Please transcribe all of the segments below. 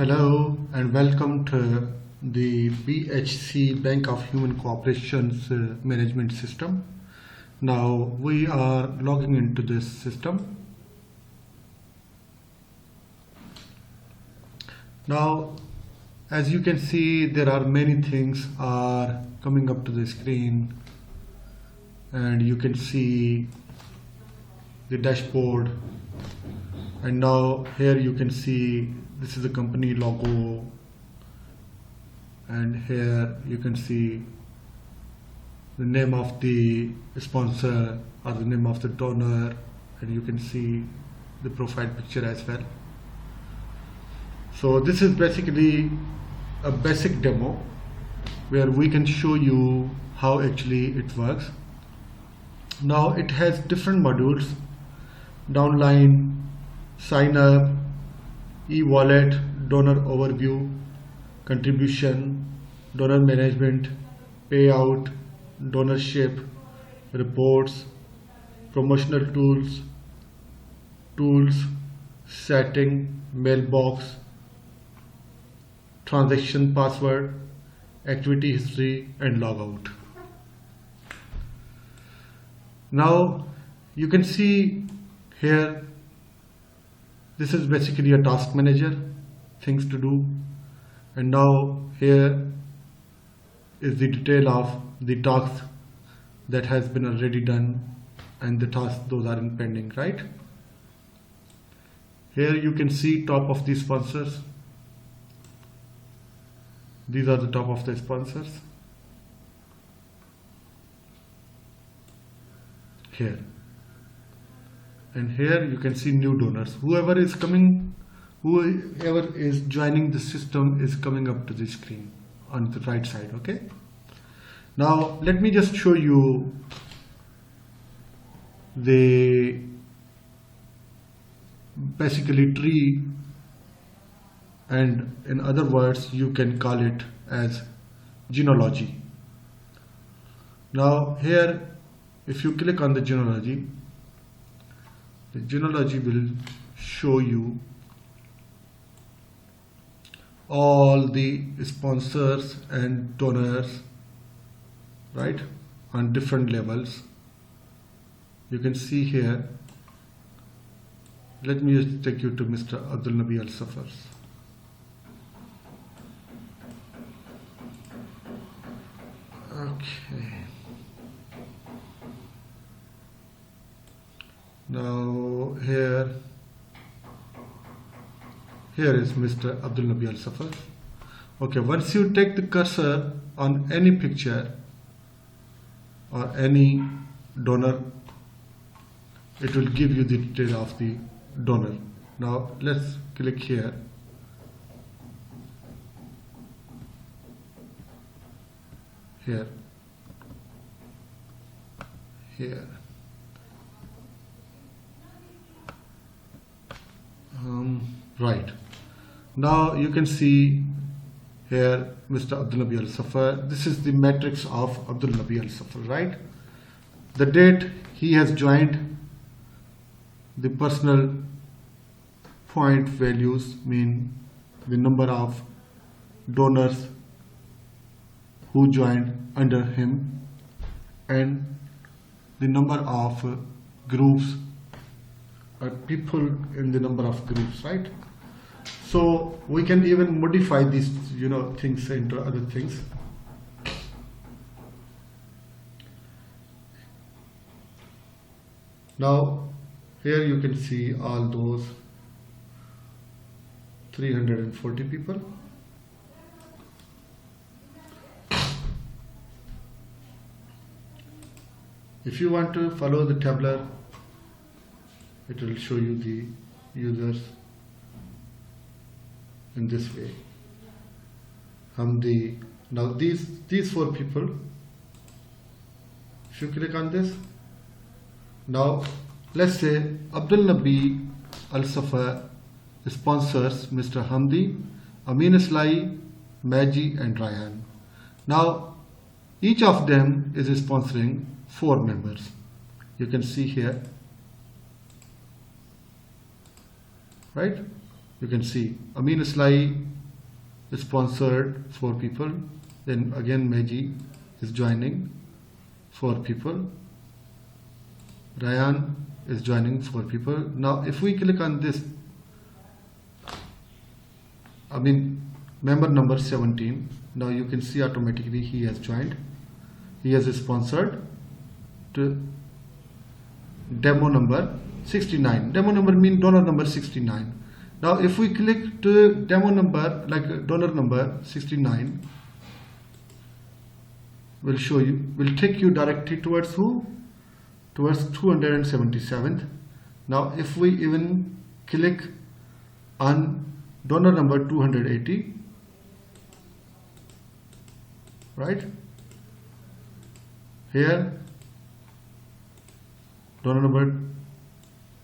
Hello and welcome to the BHC Bank of Human Cooperation's management system. Now we are logging into this system. Now as you can see, there are many things are coming up to the screen, and you can see the dashboard, and now here you can see this is the company logo, and here you can see the name of the sponsor or the name of the donor, and you can see the profile picture as well. So this is basically a basic demo where we can show you how actually it works. Now it has different modules: downline, sign up, e-wallet, donor overview, contribution, donor management, payout, donorship, reports, promotional tools, setting, mailbox, transaction password, activity history, and logout. Now you can see here, this is basically a task manager, things to do, and now here is the detail of the tasks that has been already done and the tasks those are in pending, right? Here you can see top of the sponsors. These are the top of the sponsors here. And here you can see new donors. Whoever is joining the system is coming up to the screen on the right side. Okay. Now let me just show you the basically tree, and in other words you can call it as genealogy. Now here, if you click on the genealogy will show you all the sponsors and donors, right, on different levels. You can see here. Let me just take you to Mr. Abdul Nabi Al Safar. Okay. Now here is Mr. Abdul Nabi Al Safar. Okay, once you take the cursor on any picture or any donor, it will give you the detail of the donor. Now let's click here. Here. Right. Now you can see here Mr. Abdul Nabi Al Safar. This is the matrix of Abdul Nabi Al Safar, right? The date he has joined, the personal point values mean the number of donors who joined under him, and the number of groups or people in the number of groups, right? So we can even modify these things into other things. Now here you can see all those 340 people. If you want to follow the tabular, it will show you the users in this way. Now these four people, if you click on this, now let's say Abdul Nabi Al Safar sponsors Mr. Hamdi, Amin Islai, Maji, and Ryan. Now each of them is sponsoring 4 members. You can see here, right? You can see Amin Islai sponsored 4 people. Then again Meji is joining 4 people. Ryan is joining 4 people. Now if we click on this, member number 17, now you can see automatically he has joined. He has sponsored to demo number 69. Demo number means donor number 69. Now if we click to demo number, like donor number 69, will show you, will take you directly towards who? Towards 277th. Now if we even click on donor number 280, right here, donor number,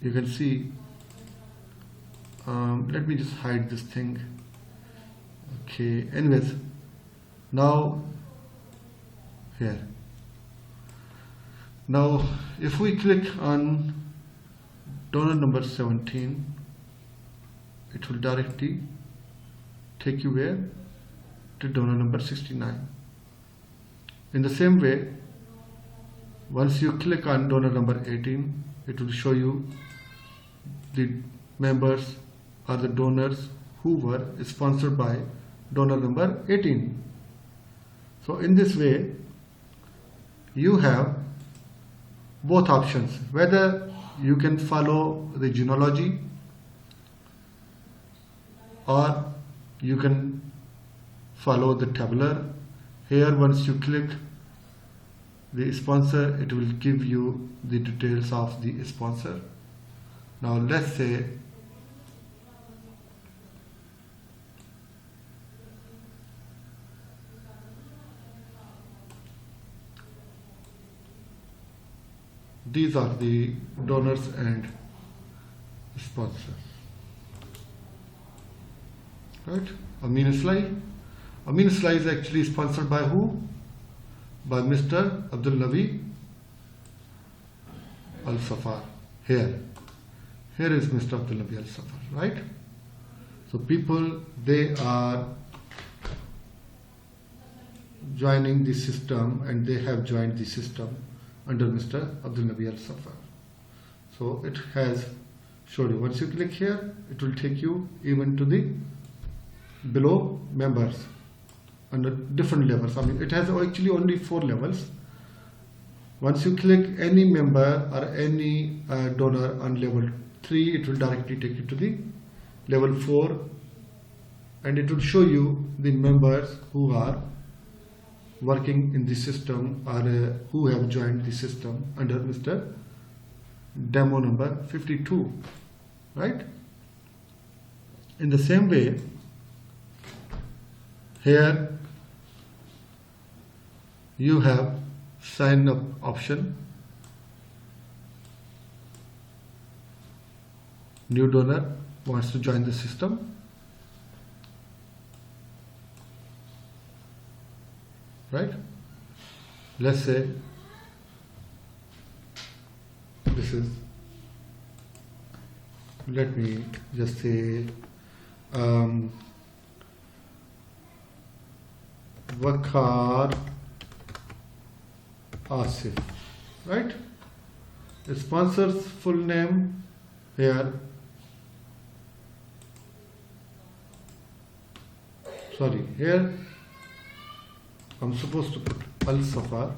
you can see, let me just hide this thing. Okay, anyways, now here, now if we click on donor number 17, it will directly take you where? To donor number 69. In the same way, once you click on donor number 18, it will show you the members or the donors who were sponsored by donor number 18. So in this way, you have both options, whether you can follow the genealogy or you can follow the tabular. Here once you click the sponsor, it will give you the details of the sponsor. Now let's say these are the donors and sponsors, right? Amin Islai is actually sponsored by who? By Mr. Abdul Nabi Al Safar. Here is Mr. Abdul Nabi Al Safar, right? So people, they are joining the system and they have joined the system under Mr. Abdul Nabi Al Safar. So it has showed you. Once you click here, it will take you even to the below members under different levels. It has actually only 4 levels. Once you click any member or any donor on level 3, it will directly take you to the level 4, and it will show you the members who are working in the system or who have joined the system under Mr. Demo number 52, right? In the same way, here you have sign up option, new donor wants to join the system, right? Let's say this is, let me just say Wakar Asif, right? The sponsor's full name here, sorry, here I'm supposed to put Al Safar,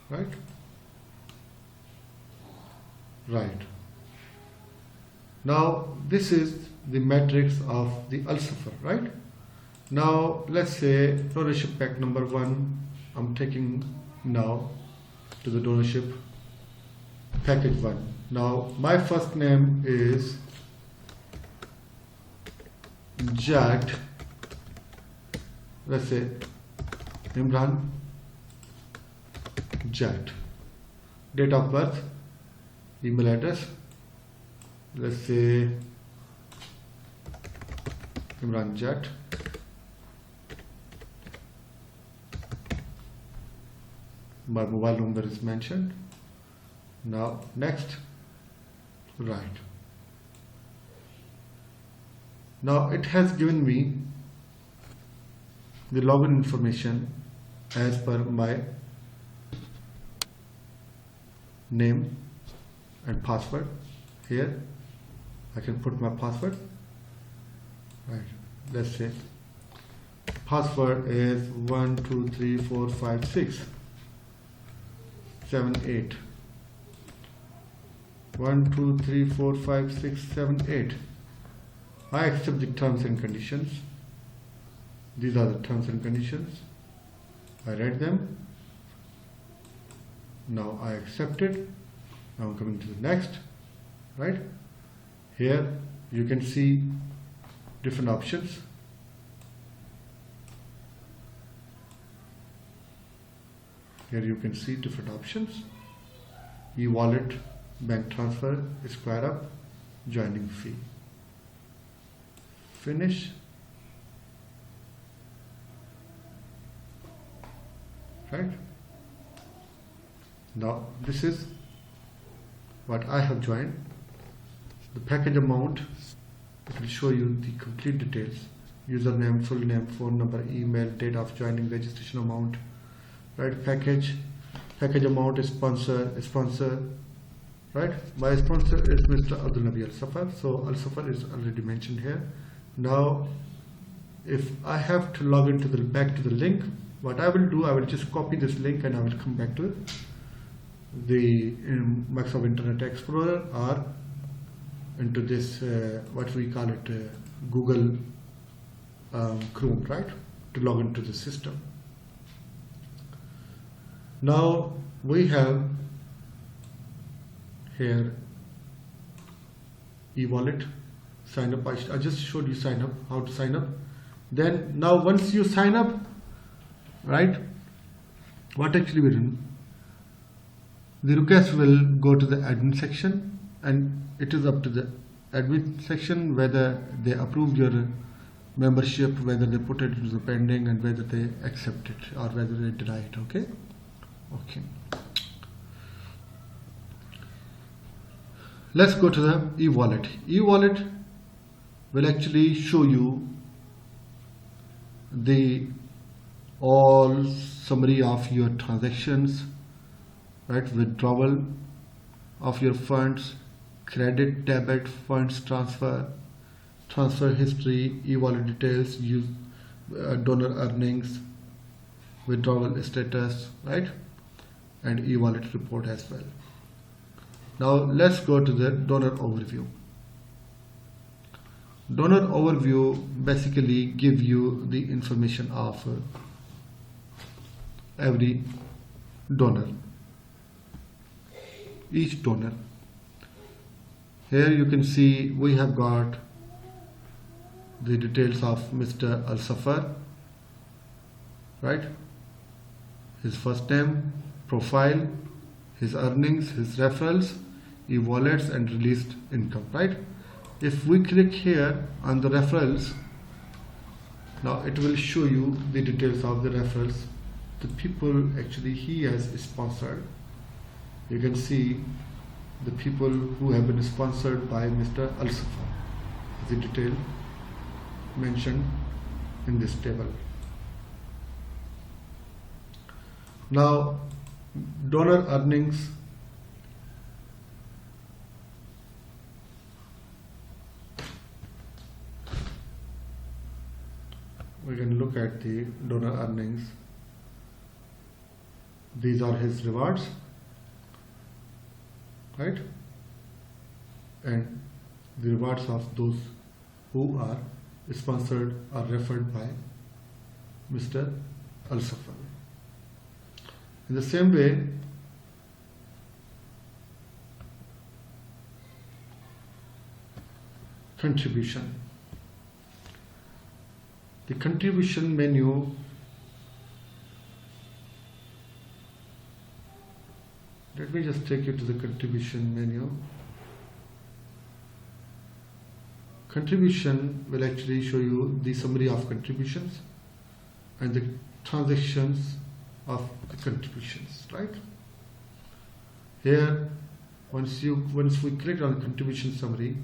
right? Right. Now this is the matrix of the Al Safar, right? Now let's say donorship pack number 1, I'm taking now to the donorship package 1. Now my first name is Jat, let's say Imran Jat, date of birth, email address, let's say Imran Jat, my mobile number is mentioned. Now next, right, Now it has given me the login information as per my name and password. Here I can put my password. Right. Let's say password is 1 2 3 4 5 6 7 8. 1 2 3 4 5 6 7 8. I accept the terms and conditions. These are the terms and conditions. I read them. Now I accept it. Now I'm coming to the next. Right? Here you can see different options. Here you can see different options. E-wallet, bank transfer, Square Up, joining fee. Finish. Right? Now this is what I have joined. The package amount, it will show you the complete details. Username, full name, phone number, email, date of joining, registration amount. Right? Package amount is sponsor. Right? My sponsor is Mr. Abdul Nabi Al Safar. So Al Safar is already mentioned here. Now if I have to log into back to the link, what I will do, I will just copy this link and I will come back to the Microsoft Internet Explorer or into this what we call it Google Chrome, right, to log into the system. Now we have here e-wallet sign up. I just showed you sign up, how to sign up. Then now once you sign up, right, what actually will happen, the request will go to the admin section, and it is up to the admin section whether they approve your membership, whether they put it into the pending, and whether they accept it or whether they deny it. Okay. Let's go to the e-wallet. E-wallet will actually show you the all summary of your transactions, right, withdrawal of your funds, credit, debit, funds transfer history, e-wallet details, donor earnings, withdrawal status, right, and e-wallet report as well. Now let's go to the donor overview. Donor overview basically give you the information of every donor, each donor. Here you can see we have got the details of Mr. Al Safar, right, his first name, profile, his earnings, his referrals, e-wallets, and released income, right. If we click here on the referrals, now it will show you the details of the referrals, the people actually he has sponsored. You can see the people who have been sponsored by Mr. Al Safar, the detail mentioned in this table. Now donor earnings, we can look at the donor earnings. These are his rewards, right, and the rewards of those who are sponsored or referred by Mr. Al Safar. In the same way, contribution. The contribution menu let me just take you to the contribution menu. Contribution will actually show you the summary of contributions and the transactions of the contributions, right? Here, once we click on contribution summary,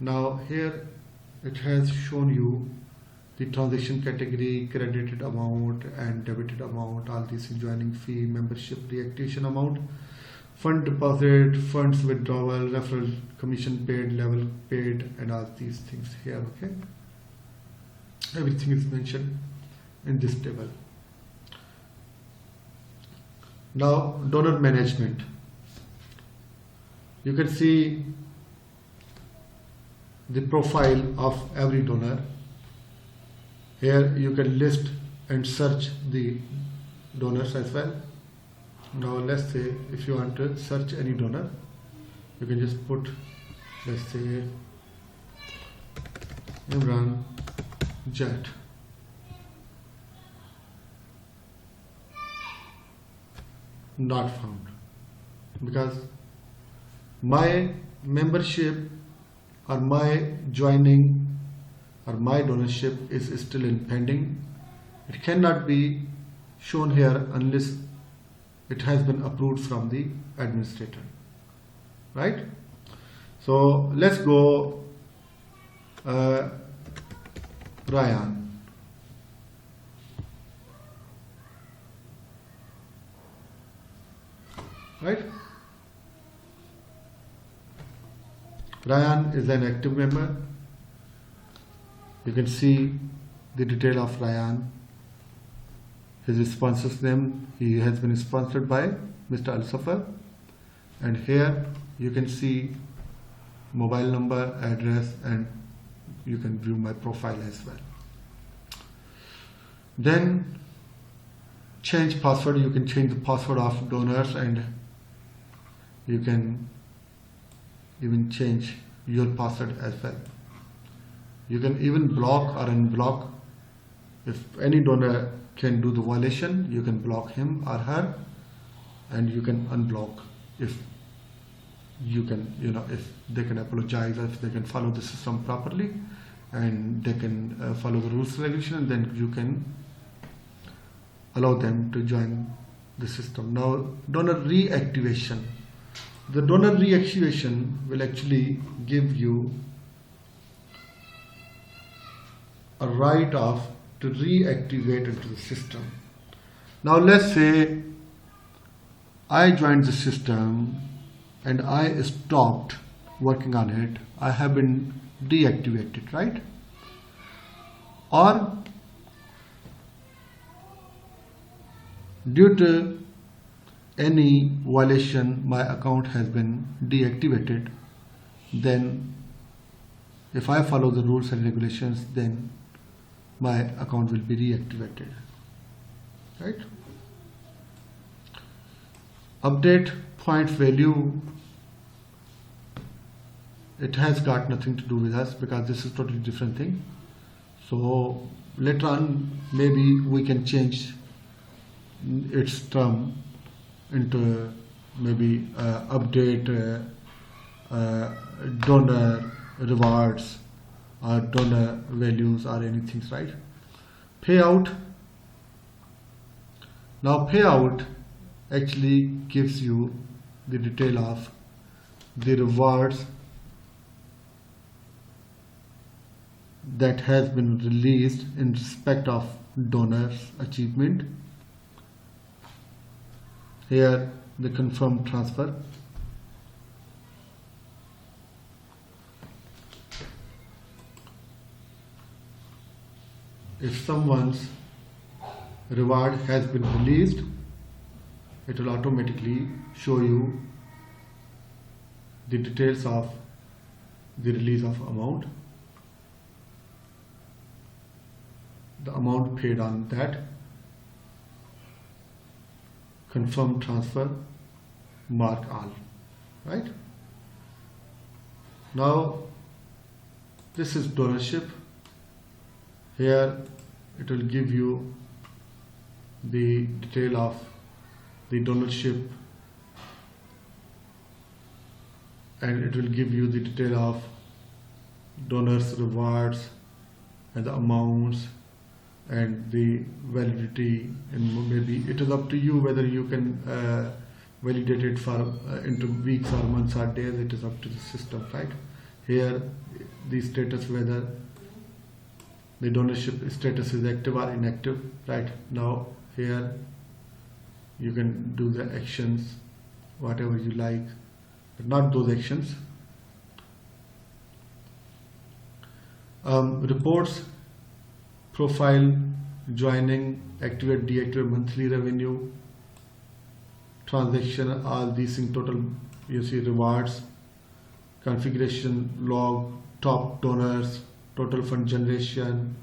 now here it has shown you the transaction category, credited amount and debited amount, all these joining fee, membership, reactivation amount, fund deposit, funds withdrawal, referral commission paid, level paid, and all these things here. Okay, everything is mentioned in this table. Now donor management. You can see the profile of every donor. Here you can list and search the donors as well. Now let's say if you want to search any donor, you can just put, let's say, Imran Jet. Not found, because my membership or my joining or my donorship is still in pending. It cannot be shown here unless it has been approved from the administrator, right? So let's go Ryan. Right? Ryan is an active member. You can see the detail of Ryan. His sponsor's name, he has been sponsored by Mr. Al-Safar. And here you can see mobile number, address, and you can view my profile as well. Then change password. You can change the password of donors, and you can even change your password as well. You can even block or unblock. If any donor can do the violation, you can block him or her, and you can unblock if you can, if they can apologize, or if they can follow the system properly and they can follow the rules and regulations, and then you can allow them to join the system. Now donor reactivation. The donor reactivation will actually give you a right of to reactivate into the system. Now let's say I joined the system and I stopped working on it. I have been deactivated, right? Or due to any violation my account has been deactivated, then if I follow the rules and regulations, then my account will be reactivated, right? Update point value, it has got nothing to do with us because this is totally different thing. So later on maybe we can change its term into maybe update donor rewards or donor values or anything, right? Payout. Now payout actually gives you the detail of the rewards that has been released in respect of donors achievement. Here the confirmed transfer. If someone's reward has been released, it will automatically show you the details of the release of amount, the amount paid on that, confirm transfer, mark all, right? Now this is donorship. Here it will give you the detail of the donorship, and it will give you the detail of donors rewards and the amounts and the validity, and maybe it is up to you whether you can validate it for into weeks or months or days. It is up to the system, right? Here the status whether the donorship status is active or inactive. Right now here you can do the actions whatever you like, but not those actions. Reports, profile, joining, activate, deactivate, monthly revenue, transaction, all these in total. You see rewards, configuration, log, top donors, total fund generation,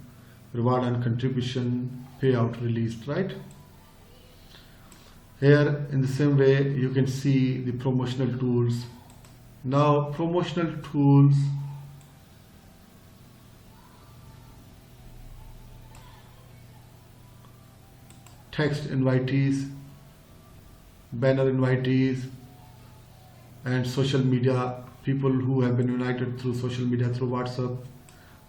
reward and contribution, payout released, right? Here in the same way you can see the promotional tools. Now promotional tools, text invitees, banner invitees, and social media, people who have been united through social media, through WhatsApp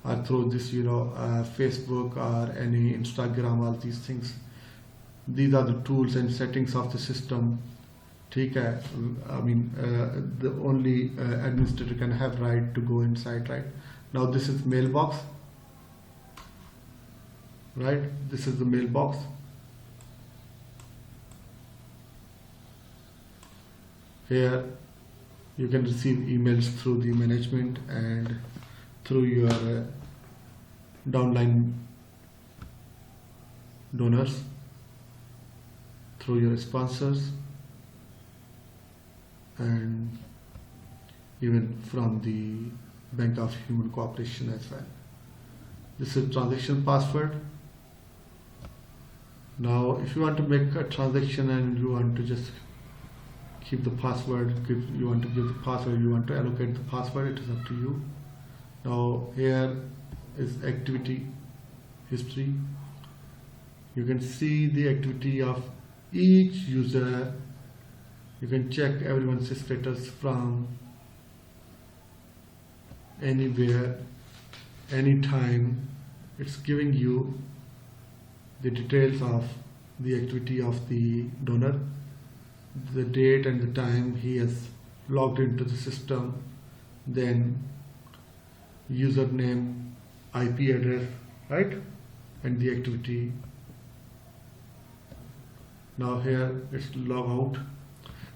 or through this Facebook or any Instagram, all these things. These are the tools and settings of the system. ठीक है, I mean the only administrator can have right to go inside, right? Now this is mailbox, right? This is the mailbox. Here you can receive emails through the management and through your downline donors, through your sponsors, and even from the Bank of Human Cooperation as well. This is transaction password. Now if you want to make a transaction and you want to just keep the password, you want to give the password, you want to allocate the password, it is up to you. Now here is activity history. You can see the activity of each user. You can check everyone's status from anywhere, anytime. It's giving you the details of the activity of the donor, the date and the time he has logged into the system, then username, IP address, right, and the activity. Now here it's log out.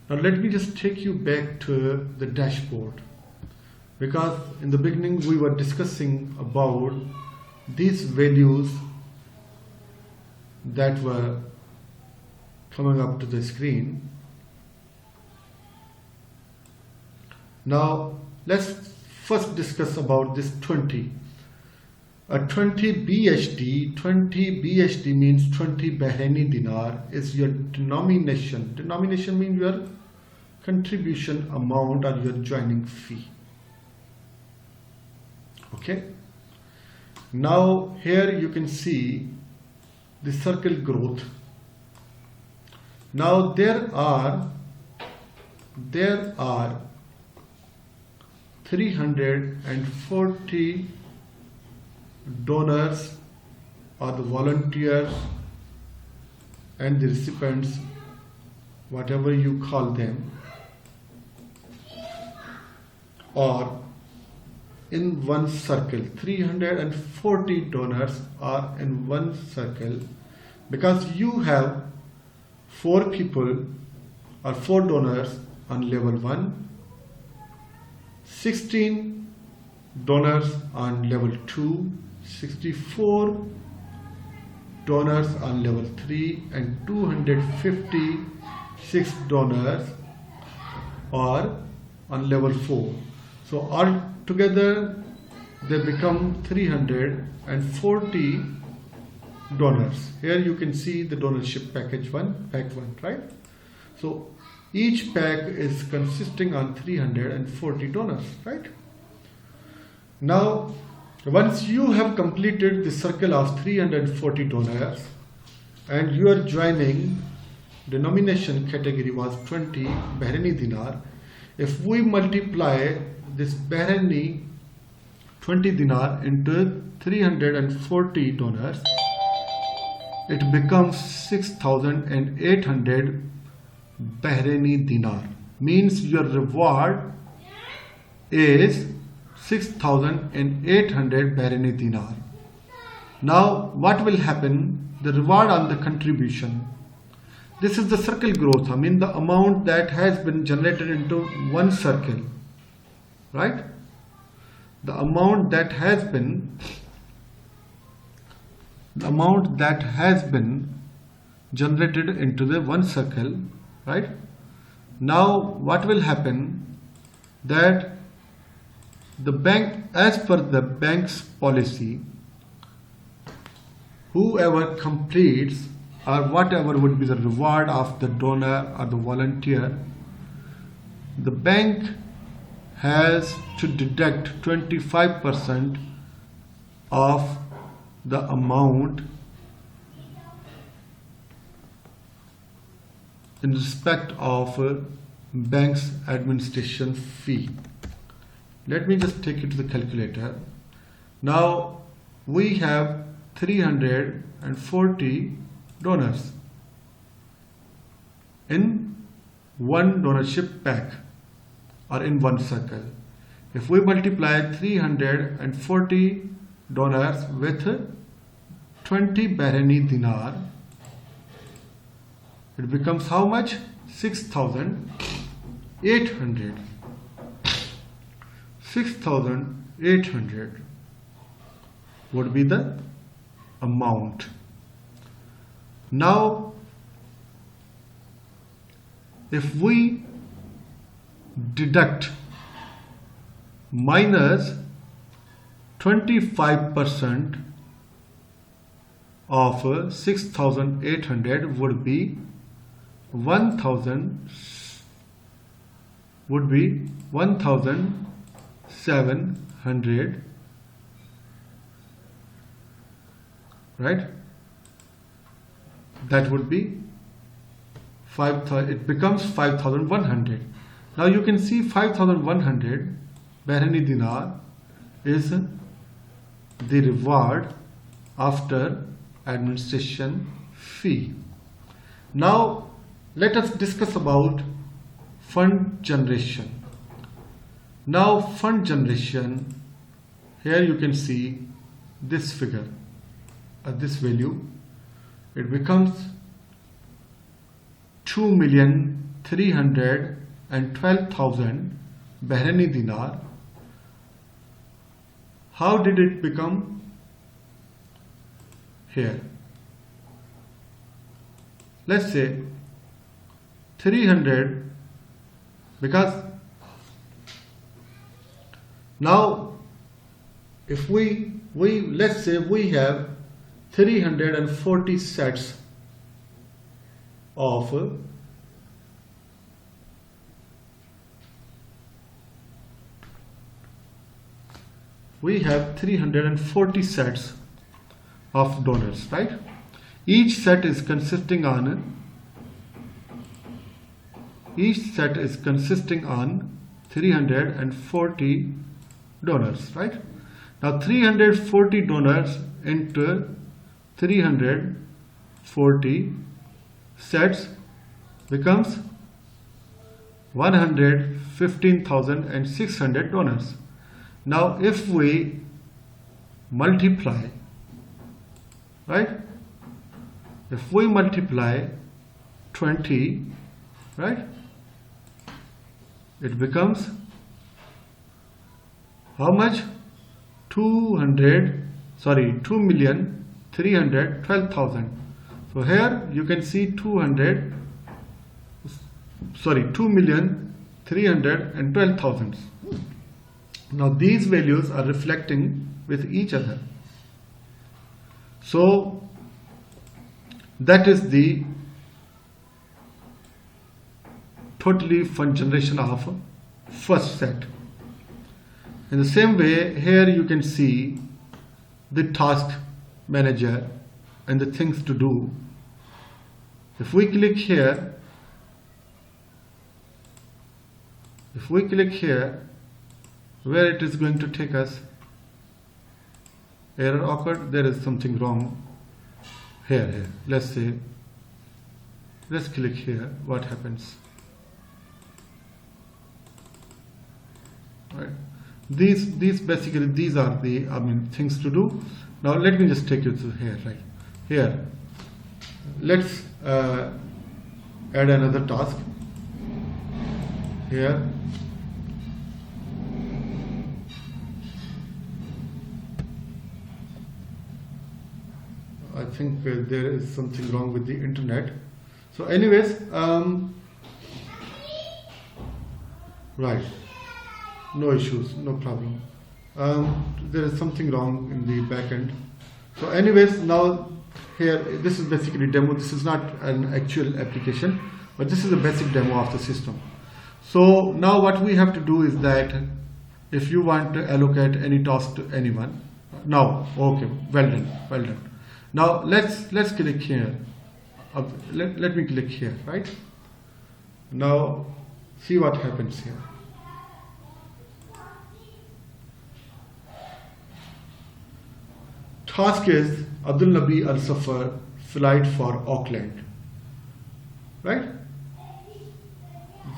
Now let me just take you back to the dashboard, because in the beginning we were discussing about these values that were coming up to the screen. Now let's first discuss about this 20. A 20 BHD, 20 BHD means 20 Bahraini dinar is your denomination. Denomination means your contribution amount or your joining fee. Okay. Now here you can see the circle growth. Now there are 340 donors or the volunteers and the recipients, whatever you call them, or in one circle. 340 donors are in one circle, because you have 4 people or 4 donors on level 1, 16 donors on level 2, 64 donors on level 3, and 256 donors are on level 4. So all together they become 340 donors. Here you can see the donorship package 1, pack 1, right? So each pack is consisting on 340 donors, right? Now once you have completed the circle of 340 donors and your joining denomination category was 20 Bahraini dinar, if we multiply this Bahraini 20 dinar into 340 donors, it becomes 6,800 Bahraini dinar. Means your reward is 6,800 Bahraini dinar. Now what will happen? The reward on the contribution. This is the circle growth. I mean the amount that has been generated into one circle, right? The amount that has been generated into the one circle, right? Now what will happen? That the bank, as per the bank's policy, whoever completes or whatever would be the reward of the donor or the volunteer, the bank has to deduct 25% of the amount in respect of bank's administration fee. Let me just take it to the calculator. Now we have 340 donors in one donorship pack or in one circle. If we multiply 340 donors with 20 Bahraini dinar, it becomes how much? 6,800. 6,800 would be the amount. Now if we deduct minus 25% of 6,800 would be 1,700, right? That would be 5,000. It becomes 5,100. Now you can see 5,100 Bahraini dinar is the reward after administration fee. Now let us discuss about fund generation. Now fund generation, here you can see this figure, this value. It becomes 2,312,000 Bahraini dinar. How did it become here? Let's say 300, because now if we let's say we have 340 sets of sets of donors, right? Each set is consisting on 340 donors, right? Now 340 donors into 340 sets becomes 115,600 donors. Now if we multiply, right? If we multiply 20, right? It becomes how much? 2,312,000. So here you can see 2,312,000. Now these values are reflecting with each other. So that is the totally fund generation of first set. In the same way, here you can see the task manager and the things to do. If we click here, where it is going to take us? Error occurred, there is something wrong. Here, let's click here, what happens? Right. These basically, these are the things to do. Now let me just take you to here, right here. Let's add another task here. I think there is something wrong with the internet. So anyways, right, no issues, no problem. There is something wrong in the back end. So anyways, now here, this is basically demo. This is not an actual application, but this is a basic demo of the system. So now what we have to do is that if you want to allocate any task to anyone, now, okay, well done, well done. Now let's click here. Let me click here, right? Now see what happens here. Task is Abdul Nabi Al Safar flight for Auckland, right?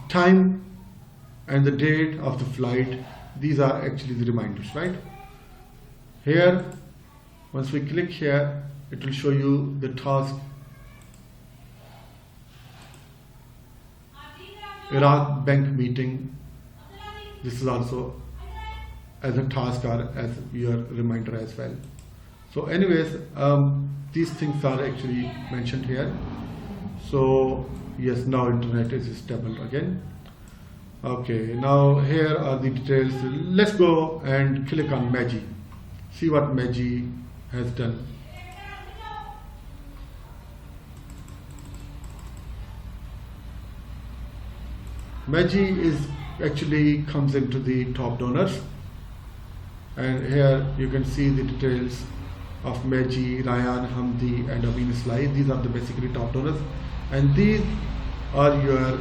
Time and the date of the flight, these are actually the reminders, right? Here, once we click here, it will show you the task Iraq bank meeting. This is also as a task or as your reminder as well. So anyways, these things are actually mentioned here. So yes, now internet is stable again. Okay, now here are the details. Let's go and click on Magi. See what Magi has done. Magi is actually comes into the top donors, and here you can see the details of Magi, Ryan, Hamdi and Amin Islai. These are the basically top donors, and these are your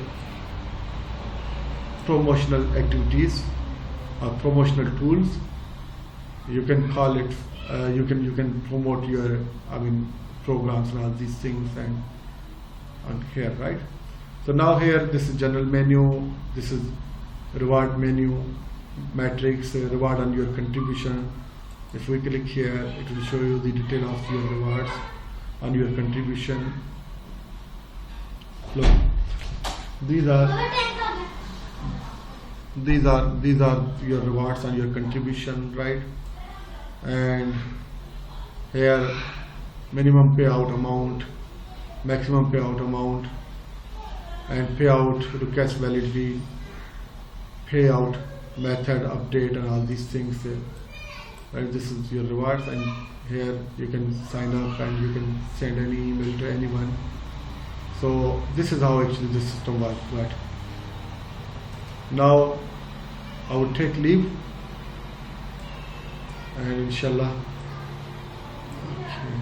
promotional activities or promotional tools. You can call it, you can promote your programs and all these things, and on here, right? So now here, this is general menu, this is reward menu, matrix, reward on your contribution. If we click here, it will show you the detail of your rewards on your contribution. Look, these are your rewards on your contribution, right? And here, minimum payout amount, maximum payout amount, and payout request validity, payout method update, and all these things. Right, this is your rewards, and here you can sign up and you can send any email to anyone. So this is how actually the system works. Right. Now I would take leave, and inshallah. Okay.